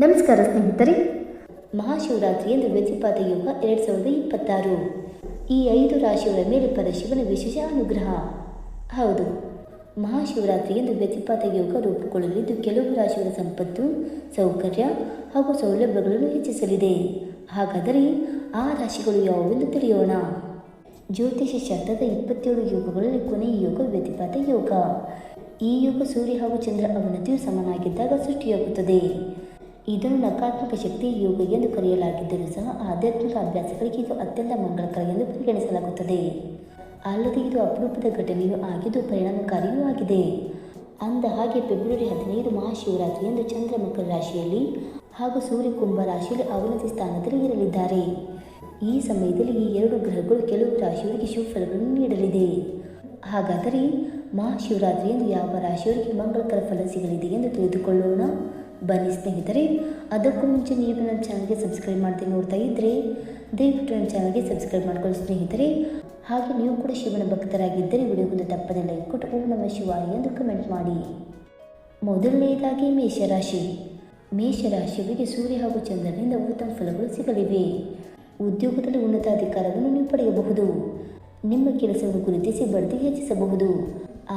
ನಮಸ್ಕಾರ ಸ್ನೇಹಿತರೆ, ಮಹಾಶಿವರಾತ್ರಿಯಂದು ವ್ಯತಿಪಾತ ಯೋಗ 2026 ಈ 5 ರಾಶಿಗಳ ಮೇಲೆ ಪರಶಿವನ ವಿಶೇಷ ಅನುಗ್ರಹ. ಹೌದು, ಮಹಾಶಿವರಾತ್ರಿಯಂದು ವ್ಯತಿಪಾತ ಯೋಗ ರೂಪುಗೊಳ್ಳಲಿದ್ದು ಕೆಲವು ರಾಶಿಗಳ ಸಂಪತ್ತು, ಸೌಕರ್ಯ ಹಾಗೂ ಸೌಲಭ್ಯಗಳನ್ನು ಹೆಚ್ಚಿಸಲಿದೆ. ಹಾಗಾದರೆ ಆ ರಾಶಿಗಳು ಯಾವುವೆಂದು ತಿಳಿಯೋಣ. ಜ್ಯೋತಿಷ ಶಾಸ್ತ್ರದ 27 ಯೋಗಗಳಲ್ಲಿ ಕೊನೆಯ ಯೋಗ ವ್ಯತಿಪಾತ ಯೋಗ. ಈ ಯೋಗ ಸೂರ್ಯ ಹಾಗೂ ಚಂದ್ರ ಅವನತಿಯು ಸಮನಾಗಿದ್ದಾಗ ಸೃಷ್ಟಿಯಾಗುತ್ತದೆ. ಇದನ್ನು ನಕಾರಾತ್ಮಕ ಶಕ್ತಿಯ ಯೋಗ ಎಂದು ಕರೆಯಲಾಗಿದ್ದರೂ ಸಹ ಆಧ್ಯಾತ್ಮಿಕ ಅಭ್ಯಾಸಗಳಿಗೆ ಇದು ಅತ್ಯಂತ ಮಂಗಳಕರ ಎಂದು ಪರಿಗಣಿಸಲಾಗುತ್ತದೆ. ಅಲ್ಲದೆ ಇದು ಅಪರೂಪದ ಘಟನೆಯೂ ಆಗಿದ್ದು ಪರಿಣಾಮಕಾರಿಯೂ ಆಗಿದೆ. ಅಂದ ಹಾಗೆ ಫೆಬ್ರವರಿ 15 ಮಹಾಶಿವರಾತ್ರಿಯಂದು ಚಂದ್ರ ಮಕರ ರಾಶಿಯಲ್ಲಿ ಹಾಗೂ ಸೂರ್ಯ ಕುಂಭ ರಾಶಿಯಲ್ಲಿ ಅವನತಿ ಸ್ಥಾನದಲ್ಲಿ ಇರಲಿದ್ದಾರೆ. ಈ ಸಮಯದಲ್ಲಿ ಈ 2 ಗ್ರಹಗಳು ಕೆಲವು ರಾಶಿಯವರಿಗೆ ಶುಭ ಫಲಗಳನ್ನು ನೀಡಲಿದೆ. ಹಾಗಾದರೆ ಮಹಾಶಿವರಾತ್ರಿಯಂದು ಯಾವ ರಾಶಿಯವರಿಗೆ ಮಂಗಳಕರ ಫಲ ಸಿಗಲಿದೆ ಎಂದು ತಿಳಿದುಕೊಳ್ಳೋಣ. ಬನ್ನಿ ಸ್ನೇಹಿತರೆ, ಅದಕ್ಕೂ ಮುಂಚೆ ನೀವು ನನ್ನ ಚಾನಲ್ಗೆ ಸಬ್ಸ್ಕ್ರೈಬ್ ಮಾಡ್ತೀನಿ ನೋಡ್ತಾ ಇದ್ದರೆ ದಯವಿಟ್ಟು ನನ್ನ ಚಾನಲ್ಗೆ ಸಬ್ಸ್ಕ್ರೈಬ್ ಮಾಡ್ಕೊಳ್ಳಿ ಸ್ನೇಹಿತರೆ. ಹಾಗೆ ನೀವು ಕೂಡ ಶಿವನ ಭಕ್ತರಾಗಿದ್ದರೆ ವಿಡಿಯೋಗೊಂದು ತಪ್ಪದೆ ಲೈಕ್ ಕೊಟ್ಟು ಓಂ ನಮಃ ಶಿವಾಯ ಎಂದು ಕಮೆಂಟ್ ಮಾಡಿ. ಮೊದಲನೆಯದಾಗಿ ಮೇಷರಾಶಿ. ಮೇಷರಾಶಿಯವರಿಗೆ ಸೂರ್ಯ ಹಾಗೂ ಚಂದ್ರನಿಂದ ಉತ್ತಮ ಫಲಗಳು ಸಿಗಲಿವೆ. ಉದ್ಯೋಗದಲ್ಲಿ ಉನ್ನತ ಅಧಿಕಾರವನ್ನು ನೀವು ಪಡೆಯಬಹುದು. ನಿಮ್ಮ ಕೆಲಸವನ್ನು ಗುರುತಿಸಿ ಬಡ್ತಿ ಹೆಚ್ಚಿಸಬಹುದು.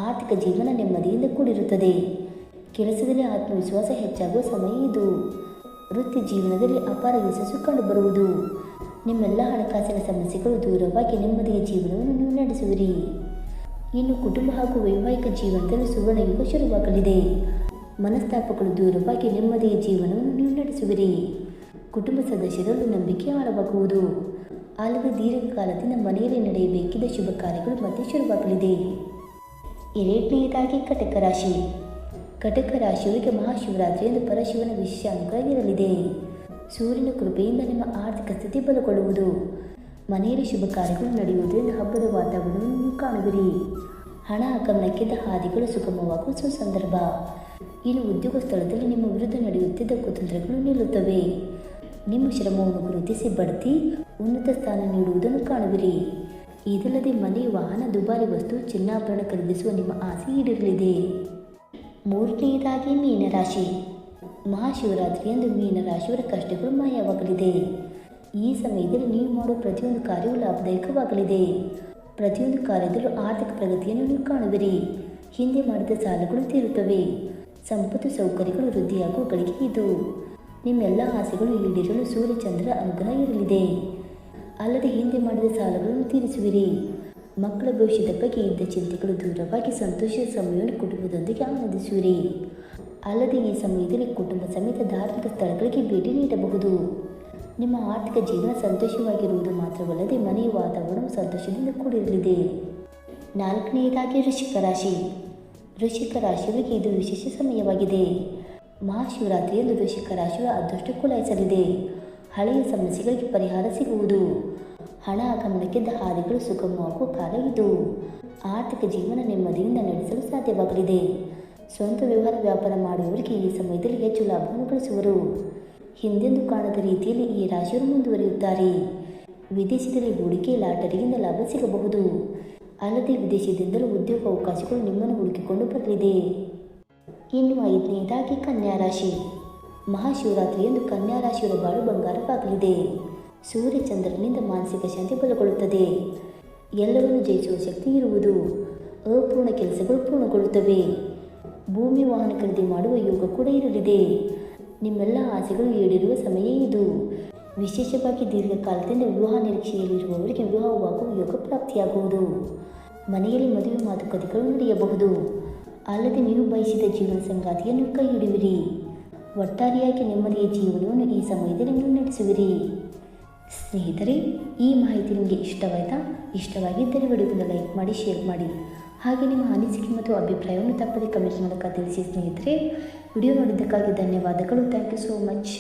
ಆರ್ಥಿಕ ಜೀವನ ನೆಮ್ಮದಿಯಿಂದ ಕೂಡಿರುತ್ತದೆ. ಕೆಲಸದಲ್ಲಿ ಆತ್ಮವಿಶ್ವಾಸ ಹೆಚ್ಚಾಗುವ ಸಮಯ ಇದು. ವೃತ್ತಿ ಜೀವನದಲ್ಲಿ ಅಪಾರ ಯಶಸ್ಸು ಕಂಡುಬರುವುದು. ನಿಮ್ಮೆಲ್ಲ ಹಣಕಾಸಿನ ಸಮಸ್ಯೆಗಳು ದೂರವಾಗಿ ನೆಮ್ಮದಿಯ ಜೀವನವನ್ನು ನೀವು ನಡೆಸುವಿರಿ. ಇನ್ನು ಕುಟುಂಬ ಹಾಗೂ ವೈವಾಹಿಕ ಜೀವನದಲ್ಲಿ ಸುವರ್ಣಯುಗ ಶುರುವಾಗಲಿದೆ. ಮನಸ್ತಾಪಗಳು ದೂರವಾಗಿ ನೆಮ್ಮದಿಯ ಜೀವನವನ್ನು ನೀವು ನಡೆಸುವಿರಿ. ಕುಟುಂಬ ಸದಸ್ಯರಲ್ಲೂ ನಂಬಿಕೆ ಆಳವಾಗುವುದು. ಅಲ್ಲದೆ ದೀರ್ಘಕಾಲದಿಂದ ಮನೆಯಲ್ಲಿ ನಡೆಯಬೇಕಿದ್ದ ಶುಭ ಕಾರ್ಯಗಳು ಮತ್ತೆ ಶುರುವಾಗಲಿದೆ. ಎರಡನೆಯದಾಗಿ ಕಟಕ ರಾಶಿ. ಕಟಕ ರಾಶಿಯವರಿಗೆ ಮಹಾಶಿವರಾತ್ರಿಯಂದು ಪರಶಿವನ ವಿಶೇಷ ಅನುಗ್ರಹ ಇರಲಿದೆ. ಸೂರ್ಯನ ಕೃಪೆಯಿಂದ ನಿಮ್ಮ ಆರ್ಥಿಕ ಸ್ಥಿತಿ ಬಲಗೊಳ್ಳುವುದು. ಮನೆಯಲ್ಲಿ ಶುಭ ಕಾರ್ಯಗಳು ನಡೆಯುವುದರಿಂದ ಹಬ್ಬದ ವಾತಾವರಣವನ್ನು ನೀವು ಕಾಣುವಿರಿ. ಹಣ ಆಗಮನಕ್ಕಿದ್ದ ಹಾದಿಗಳು ಸುಗಮವಾಗುವ ಸುಸಂದರ್ಭ. ಇನ್ನು ಉದ್ಯೋಗ ಸ್ಥಳದಲ್ಲಿ ನಿಮ್ಮ ವಿರುದ್ಧ ನಡೆಯುತ್ತಿದ್ದ ಕುತಂತ್ರಗಳು ನಿಲ್ಲುತ್ತವೆ. ನಿಮ್ಮ ಶ್ರಮವನ್ನು ಗುರುತಿಸಿ ಬಡ್ತಿ, ಉನ್ನತ ಸ್ಥಾನ ನೀಡುವುದನ್ನು ಕಾಣುವಿರಿ. ಇದಲ್ಲದೆ ಮನೆ, ವಾಹನ, ದುಬಾರಿ ವಸ್ತು, ಚಿನ್ನಾಭರಣ ಖರೀದಿಸುವ ನಿಮ್ಮ ಆಸೆ ಈಡೇರಲಿದೆ. ಮೂರನೆಯದಾಗಿ ಮೀನರಾಶಿ. ಮಹಾಶಿವರಾತ್ರಿಯಂದು ಮೀನರಾಶಿಯವರ ಕಷ್ಟಗಳು ಮಾಯವಾಗಲಿದೆ. ಈ ಸಮಯದಲ್ಲಿ ನೀವು ಮಾಡುವ ಪ್ರತಿಯೊಂದು ಕಾರ್ಯವೂ ಲಾಭದಾಯಕವಾಗಲಿದೆ. ಪ್ರತಿಯೊಂದು ಕಾರ್ಯದಲ್ಲೂ ಆರ್ಥಿಕ ಪ್ರಗತಿಯನ್ನು ನೀವು ಕಾಣುವಿರಿ. ಹಿಂದೆ ಮಾಡಿದ ಸಾಲಗಳು ತೀರುತ್ತವೆ. ಸಂಪತ್ತು ಸೌಕರ್ಯಗಳು ವೃದ್ಧಿಯಾಗುವ ಗಳಿಗೆ ಇದು. ನಿಮ್ಮೆಲ್ಲ ಆಸೆಗಳು ಈಡೇರಲು ಸೂರ್ಯ ಚಂದ್ರ ಅನುಗ್ರಹ ಇರಲಿದೆ. ಅಲ್ಲದೆ ಹಿಂದೆ ಮಾಡಿದ ಸಾಲಗಳನ್ನು ತೀರಿಸುವಿರಿ. ಮಕ್ಕಳ ಭವಿಷ್ಯದ ಬಗ್ಗೆ ಇದ್ದ ಚಿಂತೆಗಳು ದೂರವಾಗಿ ಸಂತೋಷದ ಸಮಯವನ್ನು ಕುಟುಂಬದೊಂದಿಗೆ ಆನಂದಿಸುವಿರಿ. ಅಲ್ಲದೆ ಈ ಸಮಯದಲ್ಲಿ ಕುಟುಂಬ ಸಮೇತ ಧಾರ್ಮಿಕ ಸ್ಥಳಗಳಿಗೆ ಭೇಟಿ ನೀಡಬಹುದು. ನಿಮ್ಮ ಆರ್ಥಿಕ ಜೀವನ ಸಂತೋಷವಾಗಿರುವುದು ಮಾತ್ರವಲ್ಲದೆ ಮನೆಯ ವಾತಾವರಣವು ಸಂತೋಷದಿಂದ ಕೂಡಿರಲಿದೆ. ನಾಲ್ಕನೆಯದಾಗಿ ವೃಶ್ಚಿಕ ರಾಶಿ. ವೃಶ್ಚಿಕ ರಾಶಿಯವರಿಗೆ ಇದು ವಿಶೇಷ ಸಮಯವಾಗಿದೆ. ಮಹಾಶಿವರಾತ್ರಿಯಂದು ವೃಶ್ಚಿಕ ರಾಶಿಯ ಅದೃಷ್ಟ ಕುಲಾಯಿಸಲಿದೆ. ಹಳೆಯ ಸಮಸ್ಯೆಗಳಿಗೆ ಪರಿಹಾರ ಸಿಗುವುದು. ಹಣ ಆಗಮನಕ್ಕಿದ್ದ ಹಾದಿಗಳು ಸುಗಮವಾಗುವ ಕಾಲ ಇದು. ಆರ್ಥಿಕ ಜೀವನ ನೆಮ್ಮದಿಯಿಂದ ನಡೆಸಲು ಸಾಧ್ಯವಾಗಲಿದೆ. ಸ್ವಂತ ವ್ಯಾಪಾರ ಮಾಡುವವರಿಗೆ ಈ ಸಮಯದಲ್ಲಿ ಹೆಚ್ಚು ಲಾಭವನ್ನು ಗಳಿಸುವರು. ಹಿಂದೆಂದೂ ಕಾಣದ ರೀತಿಯಲ್ಲಿ ಈ ರಾಶಿಯವರು ಮುಂದುವರಿಯುತ್ತಾರೆ. ವಿದೇಶದಲ್ಲಿ ಹೂಡಿಕೆ, ಲಾಟರಿಯಿಂದ ಲಾಭ ಸಿಗಬಹುದು. ಅಲ್ಲದೆ ವಿದೇಶದಿಂದಲೂ ಉದ್ಯೋಗ ಅವಕಾಶಗಳು ನಿಮ್ಮನ್ನು ಹುಡುಕಿಕೊಂಡು ಬರಲಿದೆ. ಇನ್ನು ಐದನೆಯದಾಗಿ ಕನ್ಯಾ ರಾಶಿ. ಮಹಾಶಿವರಾತ್ರಿಯಂದು ಕನ್ಯಾ ರಾಶಿಯವರ ಬಾಳು ಬಂಗಾರವಾಗಲಿದೆ. ಸೂರ್ಯ ಚಂದ್ರನಿಂದ ಮಾನಸಿಕ ಶಾಂತಿ ಬಲಗೊಳ್ಳುತ್ತದೆ. ಎಲ್ಲವನ್ನು ಜಯಿಸುವ ಶಕ್ತಿ ಇರುವುದು. ಅಪೂರ್ಣ ಕೆಲಸಗಳು ಪೂರ್ಣಗೊಳ್ಳುತ್ತವೆ. ಭೂಮಿ, ವಾಹನ ಖರೀದಿ ಮಾಡುವ ಯೋಗ ಕೂಡ ಇರಲಿದೆ. ನಿಮ್ಮೆಲ್ಲ ಆಸೆಗಳು ಈಡೇರುವ ಸಮಯ ಇದು. ವಿಶೇಷವಾಗಿ ದೀರ್ಘಕಾಲದಿಂದ ವಿವಾಹ ನಿರೀಕ್ಷೆಯಲ್ಲಿರುವವರಿಗೆ ವಿವಾಹವಾಗುವ ಯೋಗ ಪ್ರಾಪ್ತಿಯಾಗುವುದು. ಮನೆಯಲ್ಲಿ ಮದುವೆ ಮಾತುಕತೆಗಳು ನಡೆಯಬಹುದು. ಅಲ್ಲದೆ ನೀವು ಬಯಸಿದ ಜೀವನ ಸಂಗಾತಿಯನ್ನು ಕೈ ಹಿಡಿಯುವಿರಿ. ಒಟ್ಟಾರೆಯಾಗಿ ನೆಮ್ಮದಿಯ ಜೀವನವನ್ನು ಈ ಸಮಯದಲ್ಲಿ ನೀವು ನಡೆಸುವಿರಿ. ಸ್ನೇಹಿತರೆ, ಈ ಮಾಹಿತಿ ನಿಮಗೆ ಇಷ್ಟವಾಯಿತಾ? ಇಷ್ಟವಾಗಿದ್ದರೆ ವಿಡಿಯೋವನ್ನು ಲೈಕ್ ಮಾಡಿ, ಶೇರ್ ಮಾಡಿ. ಹಾಗೆ ನಿಮ್ಮ ಅನಿಸಿಕೆ ಮತ್ತು ಅಭಿಪ್ರಾಯವನ್ನು ತಪ್ಪದೆ ಕಮೆಂಟ್ ಮೂಲಕ ತಿಳಿಸಿ ಸ್ನೇಹಿತರೆ. ವಿಡಿಯೋ ನೋಡಿದ್ದಕ್ಕಾಗಿ ಧನ್ಯವಾದಗಳು. Thank you so much.